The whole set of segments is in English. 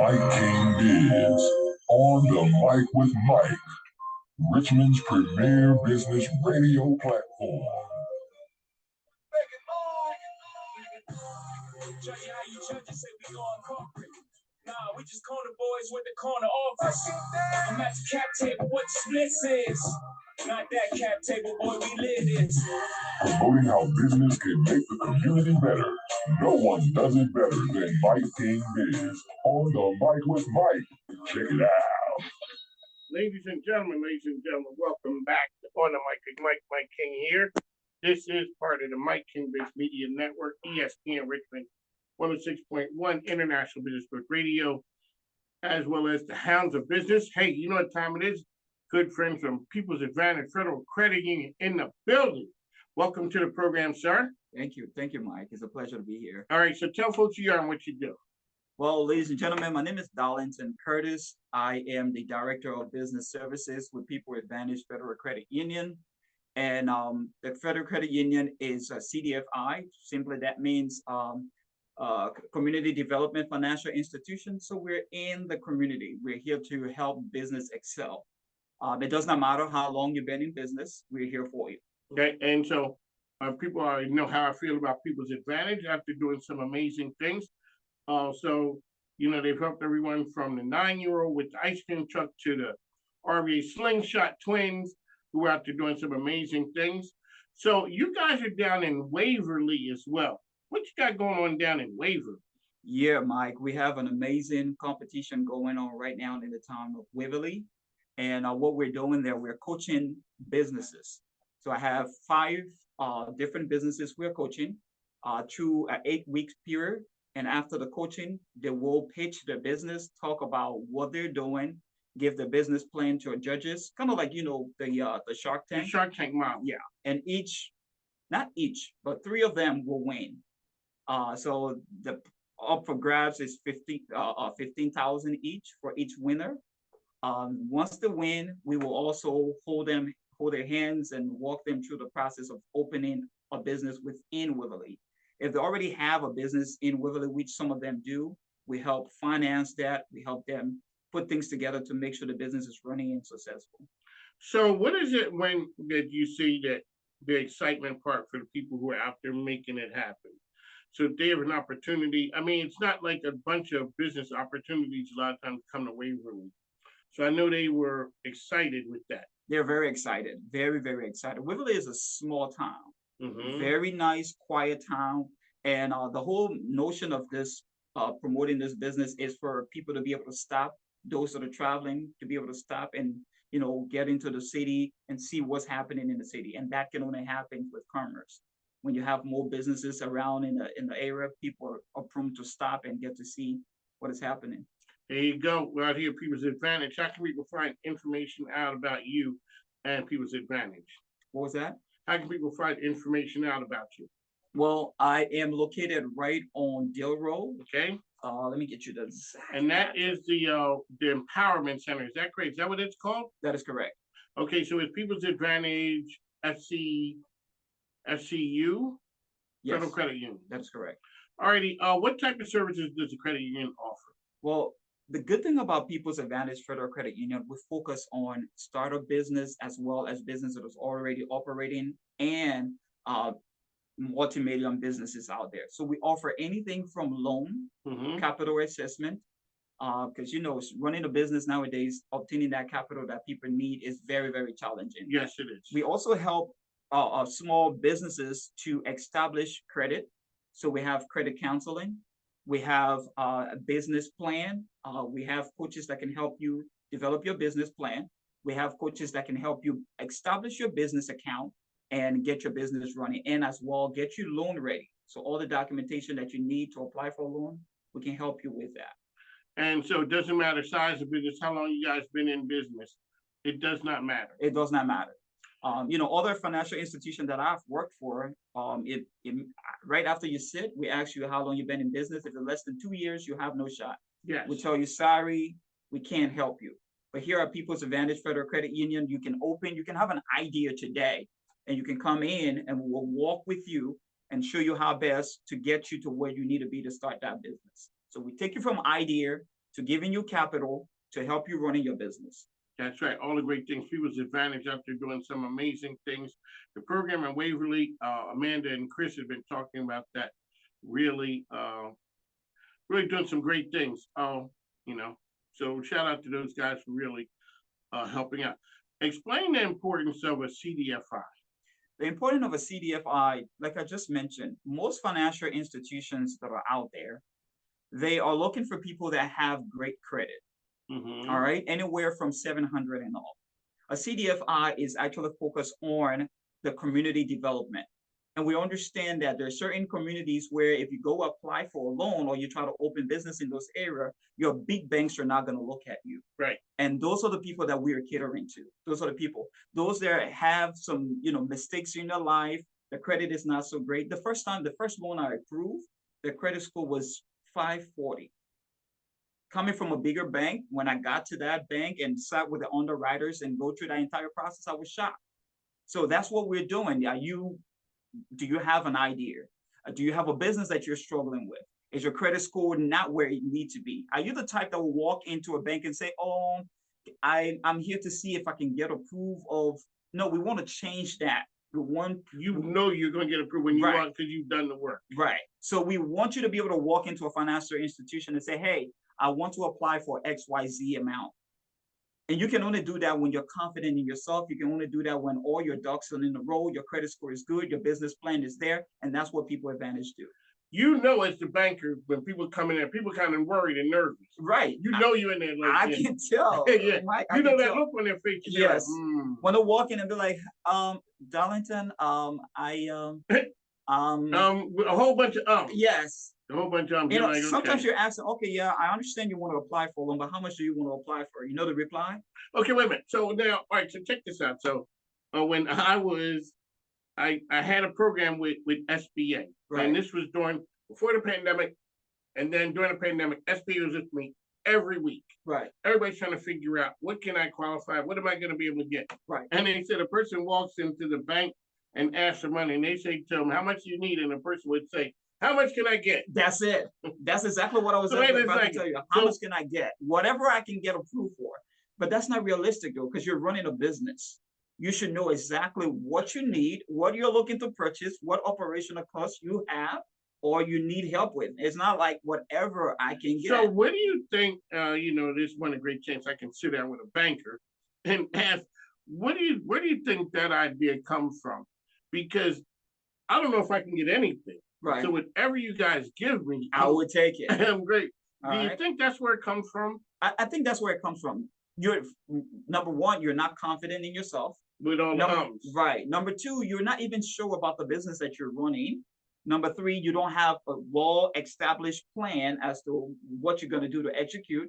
Mike King Biz, on the mic with Mike, Richmond's premier business radio platform. Nah, we just corner boys with the corner office. I'm at the cap table, what the splits is. Not that cap table, boy, we live this. Promoting how business can make the community better. No one does it better than Mike King Biz. On the mic with Mike. Check it out. Ladies and gentlemen, welcome back to On the Mic with Mike King here. This is part of the Mike King Biz Media Network, ESPN Richmond 106.1 International Business Book Radio, as well as the Hounds of Business. Hey, you know what time it is? Good friends from People's Advantage Federal Credit Union in the building. Welcome to the program, sir. Thank you, Mike. It's a pleasure to be here. All right, so tell folks who you are and what you do. Well, ladies and gentlemen, my name is Darlington Curtis. I am the Director of Business Services with People's Advantage Federal Credit Union. And the Federal Credit Union is a CDFI. Simply, that means Community Development Financial Institution. So we're in the community. We're here to help business excel. It does not matter how long you've been in business. We're here for you. Okay, and so people already know how I feel about People's Advantage after doing some amazing things. So, you know, they've helped everyone from the 9-year-old with the ice cream truck to the RVA slingshot twins who are out there doing some amazing things. So you guys are down in Waverly as well. What you got going on down in Waverly? Yeah, Mike, we have an amazing competition going on right now in the town of Waverly. And what we're doing there, we're coaching businesses. So I have 5 different businesses we're coaching through an 8-week period. And after the coaching, they will pitch their business, talk about what they're doing, give the business plan to our judges, kind of like, you know, the Shark Tank. The Shark Tank model. Yeah. And not each, but 3 of them will win. So the up for grabs is 15,000 each for each winner. Once they win, we will also hold their hands and walk them through the process of opening a business within Waverly. If they already have a business in Waverly, which some of them do, we help finance that. We help them put things together to make sure the business is running and successful. So what is it when that you see that the excitement part for the people who are out there making it happen? So if they have an opportunity, I mean, it's not like a bunch of business opportunities a lot of times come to Waverly. So I know they were excited with that. They're very excited, very, very excited. Waverly is a small town. Mm-hmm. Very nice, quiet town. And the whole notion of this, promoting this business is for people to be able to stop, those that are traveling, to be able to stop and, you know, get into the city and see what's happening in the city. And that can only happen with commerce. When you have more businesses around in the area, people are prone to stop and get to see what is happening. There you go. We're out here at People's Advantage. How can people find information out about you and People's Advantage? What was that? How can people find information out about you? Well, I am located right on Dill Road. Okay. Let me get you the exact. And that is the Empowerment Center. Is that correct? Is that what it's called? That is correct. Okay, so it's People's Advantage FCU? Yes. Federal Credit Union. That's correct. Alrighty. What type of services does the credit union offer? Well, the good thing about People's Advantage Federal Credit Union, we focus on startup business as well as business that is already operating and multi-million businesses out there. So we offer anything from loan, capital assessment, because, you know, running a business nowadays, obtaining that capital that people need is very, very challenging. Yes, it is. We also help small businesses to establish credit. So we have credit counseling. We have a business plan. We have coaches that can help you develop your business plan. We have coaches that can help you establish your business account and get your business running, and as well get you loan ready. So all the documentation that you need to apply for a loan, we can help you with that. And so it doesn't matter size of business, how long you guys been in business. It does not matter. It does not matter. You know, other financial institutions that I've worked for, right after you sit, we ask you how long you've been in business. If it's less than 2 years, you have no shot. Yes. We tell you, sorry, we can't help you. But here at People's Advantage Federal Credit Union, you can have an idea today, and you can come in and we'll walk with you and show you how best to get you to where you need to be to start that business. So we take you from idea to giving you capital to help you running your business. That's right. All the great things. People's Advantage out there doing some amazing things. The program in Waverly, Amanda and Chris have been talking about that. Really, really doing some great things. You know, so shout out to those guys for really helping out. Explain the importance of a CDFI. The importance of a CDFI, like I just mentioned, most financial institutions that are out there, they are looking for people that have great credit. All right, anywhere from 700 and up. A CDFI is actually focused on the community development. And we understand that there are certain communities where if you go apply for a loan or you try to open business in those areas, your big banks are not going to look at you. Right. And those are the people that we are catering to. Those are the people. Those that have some, mistakes in their life, the credit is not so great. The first loan I approved, the credit score was 540. Coming from a bigger bank, when I got to that bank and sat with the underwriters and go through that entire process, I was shocked. So that's what we're doing. Do you have an idea? Do you have a business that you're struggling with? Is your credit score not where it needs to be? Are you the type that will walk into a bank and say, "Oh, I'm here to see if I can get approved of"? No, we want to change that. We want you're going to get approved when you want because you've done the work. Right. So we want you to be able to walk into a financial institution and say, "Hey, I want to apply for XYZ amount." And you can only do that when you're confident in yourself. You can only do that when all your ducks are in a row, your credit score is good, your business plan is there, and that's what People Advantage do. As the banker, when people come in there, people kind of worried and nervous. Right. You're in there like I can tell. Yeah. Mike, that look on their face. Yes. Like, When they walk in and be like, Darlington, a whole bunch of Yes. A whole bunch of sometimes you're asking, okay, yeah, I understand you want to apply for a loan, but how much do you want to apply for? You know the reply? Okay, wait a minute. So now, all right, so check this out. So when I had a program with SBA, right. And this was before the pandemic, and then during the pandemic, SBA was with me every week. Right. Everybody's trying to figure out, what can I qualify? What am I going to be able to get? Right. And they said a person walks into the bank and asks for money, and they say to them, how much do you need? And the person would say, how much can I get? That's it. That's exactly what I was about to tell you. How much can I get? Whatever I can get approved for. But that's not realistic though, because you're running a business. You should know exactly what you need, what you're looking to purchase, what operational costs you have, or you need help with. It's not like whatever I can get. So what do you think, this one a great chance I can sit down with a banker and ask, where do you think that idea comes from? Because I don't know if I can get anything. Right. So whatever you guys give me, I would take it. I'm great. Do you think that's where it comes from? I think that's where it comes from. You're number one, you're not confident in yourself. With all the ums. Right. Number two, you're not even sure about the business that you're running. Number three, you don't have a well-established plan as to what you're going to do to execute.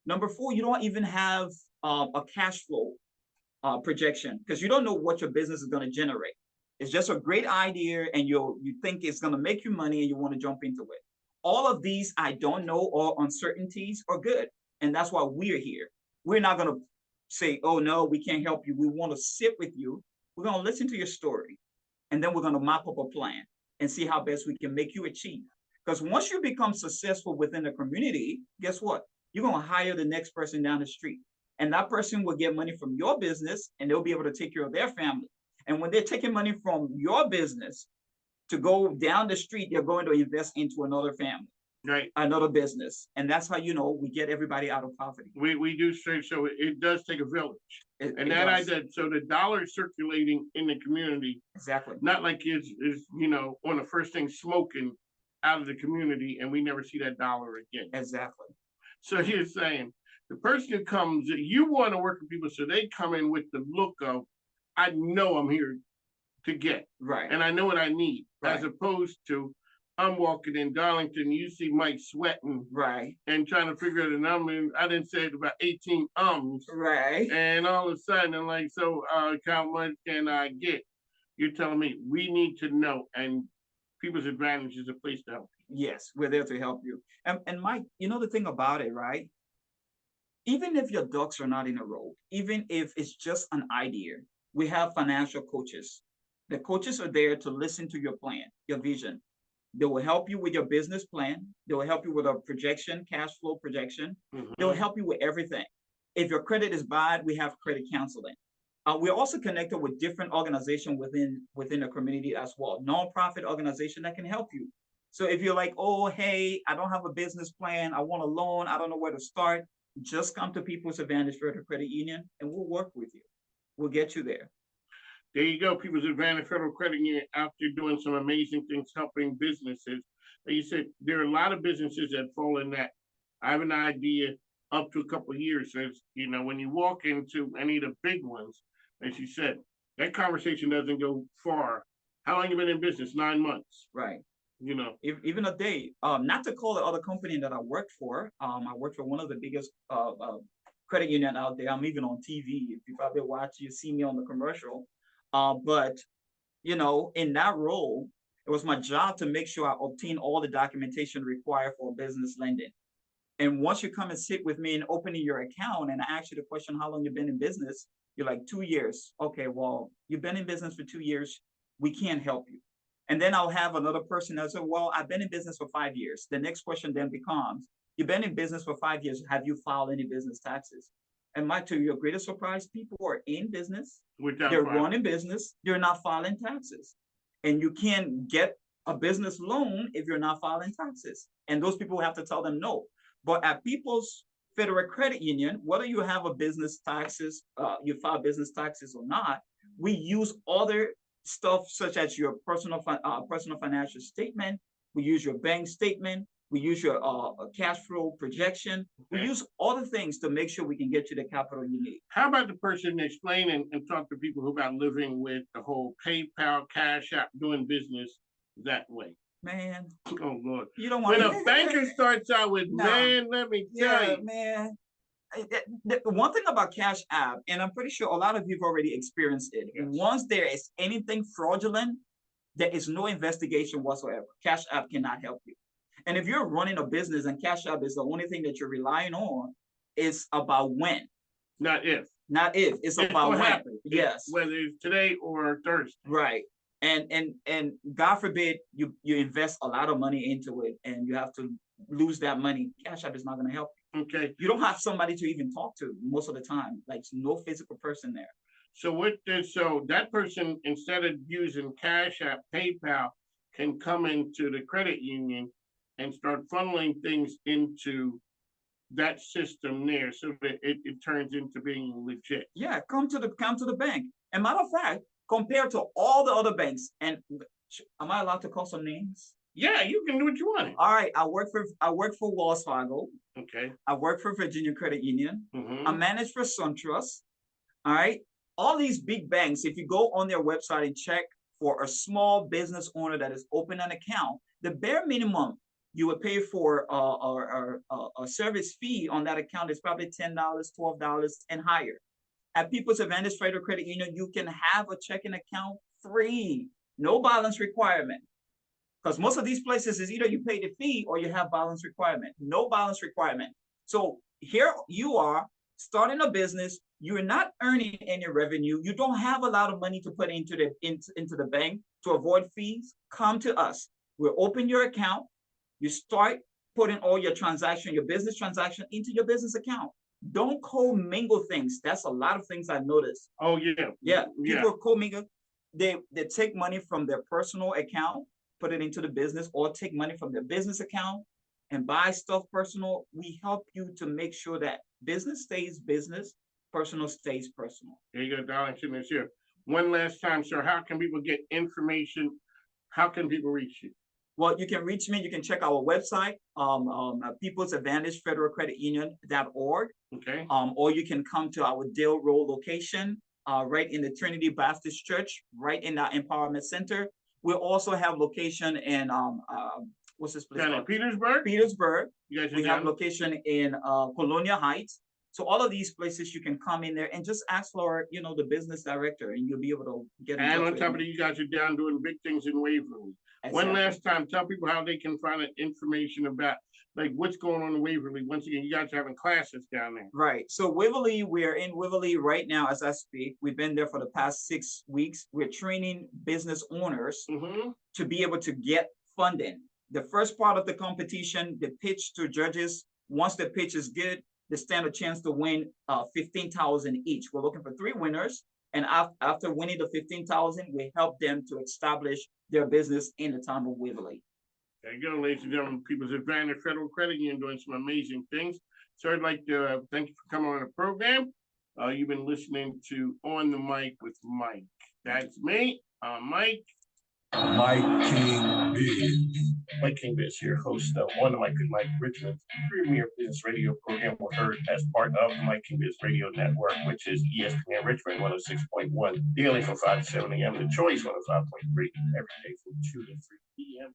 Number four, you don't even have a cash flow projection because you don't know what your business is going to generate. It's just a great idea and you think it's going to make you money and you want to jump into it. All of these, I don't know, all uncertainties are good. And that's why we're here. We're not going to say, oh, no, we can't help you. We want to sit with you. We're going to listen to your story. And then we're going to map up a plan and see how best we can make you achieve. Because once you become successful within the community, guess what? You're going to hire the next person down the street. And that person will get money from your business and they'll be able to take care of their family. And when they're taking money from your business to go down the street, they're going to invest into another family, right? Another business. And that's how, we get everybody out of poverty. We do say so. It does take a village. So the dollar circulating in the community. Exactly. Not like is on the first thing smoking out of the community and we never see that dollar again. Exactly. So you're saying the person who comes, you want to work with people so they come in with the look of, I know I'm here to get. Right. And I know what I need. Right. As opposed to I'm walking in Darlington, you see Mike sweating. Right. And trying to figure out the number. I didn't say it about 18 ums. Right. And all of a sudden I'm like, so how much can I get? You're telling me we need to know, and People's Advantage is a place to help you. Yes, we're there to help you. And Mike, the thing about it, right? Even if your ducks are not in a row, even if it's just an idea, we have financial coaches. The coaches are there to listen to your plan, your vision. They will help you with your business plan. They will help you with a projection, cash flow projection. They will help you with everything. If your credit is bad, we have credit counseling. We're also connected with different organizations within the community as well, nonprofit organization that can help you. So if you're like, oh, hey, I don't have a business plan, I want a loan, I don't know where to start, just come to People's Advantage Federal Credit Union and we'll work with you. We'll get you there. There you go, People's Advantage Federal Credit Union out there doing some amazing things, helping businesses. Like you said, there are a lot of businesses that fall in that. I have an idea up to a couple of years. As you know, when you walk into any of the big ones, as you said, that conversation doesn't go far. How long you been in business? 9 months. Right. You know, even a day. Not to call the other company that I worked for. I worked for one of the biggest credit union out there. I'm even on TV. If you probably watch, you see me on the commercial. But you know, in that role, it was my job to make sure I obtain all the documentation required for business lending. And once you come and sit with me and opening your account and I ask you the question, how long you've been in business? You're like, 2 years. Okay, well, you've been in business for 2 years. We can't help you. And then I'll have another person that says, well, I've been in business for 5 years. The next question then becomes, you've been in business for 5 years. Have you filed any business taxes? And to your greatest surprise, people are in business. They're running business. They're not filing taxes. And you can't get a business loan if you're not filing taxes. And those people have to tell them no. But at People's Federal Credit Union, whether you have a business taxes, you file business taxes or not, we use other stuff such as your personal financial statement. We use your bank statement. We use your cash flow projection. We use other things to make sure we can get you the capital you need. How about the person explain and talk to people who about living with the whole PayPal, Cash App, doing business that way? Man, oh Lord, you don't want. When a banker starts out with, man, let me tell you, man. The one thing about Cash App, and I'm pretty sure a lot of you've already experienced it. Yes. Once there is anything fraudulent, there is no investigation whatsoever. Cash App cannot help you. And if you're running a business and Cash App is the only thing that you're relying on, it's about when. Not if. Not if. It's about when. Happen. Yes. Whether it's today or Thursday. Right. And God forbid you invest a lot of money into it and you have to lose that money. Cash App is not going to help you. Okay. You don't have somebody to even talk to most of the time. Like no physical person there. So so that person, instead of using Cash App, PayPal, can come into the credit union and start funneling things into that system there so that it turns into being legit. Yeah, come to the bank. And matter of fact, compared to all the other banks, and am I allowed to call some names? Yeah, you can do what you want. All right, I work for Wells Fargo. Okay. I work for Virginia Credit Union. Mm-hmm. I manage for SunTrust. All right. All these big banks, if you go on their website and check for a small business owner that is open an account, the bare minimum you would pay for a service fee on that account is probably $10, $12 and higher. At People's Advantage Federal Credit Union, you can have a checking account free, no balance requirement. Because most of these places is either you pay the fee or you have balance requirement, no balance requirement. So here you are starting a business, you're not earning any revenue, you don't have a lot of money to put into the bank to avoid fees. Come to us. We'll open your account. You start putting all your business transaction into your business account. Don't co-mingle things. That's a lot of things I noticed. Oh, yeah. Yeah, people co-mingle. They take money from their personal account, put it into the business, or take money from their business account and buy stuff personal. We help you to make sure that business stays business, personal stays personal. There you go, Darlington is here. One last time, sir, how can people get information? How can people reach you? Well, you can reach me. You can check our website, People's Advantage Federal Credit Union.org. Okay. Or you can come to our Dale Road location, right in the Trinity Baptist Church, right in our Empowerment Center. We also have location in what's this place called? Petersburg. Petersburg. We have location in Colonia Heights. So all of these places you can come in there and just ask for, the business director, and you'll be able to get. And on top of it, you guys are down doing big things in Waverly. Exactly. One last time, tell people how they can find information about like what's going on in Waverly. Once again, you guys are having classes down there. Right. So Waverly, we're in Waverly right now as I speak. We've been there for the past 6 weeks. We're training business owners to be able to get funding. The first part of the competition, the pitch to judges, once the pitch is good, they stand a chance to win 15,000 each. We're looking for 3 winners. And after winning the 15,000, we help them to establish their business in the town of Waverly. There you go, ladies and gentlemen, People's Advantage Federal Credit Union doing some amazing things. So I'd like to thank you for coming on the program. You've been listening to On the Mic with Mike. That's me, Mike. Mike King Biz. Mike King Biz here, host of On the Mic with Mike, Richmond's premier business radio program. We're heard as part of the Mike King Biz Radio Network, which is ESPN Richmond 106.1, daily from 5 to 7 a.m. The Choice 105.3, every day from 2 to 3 p.m.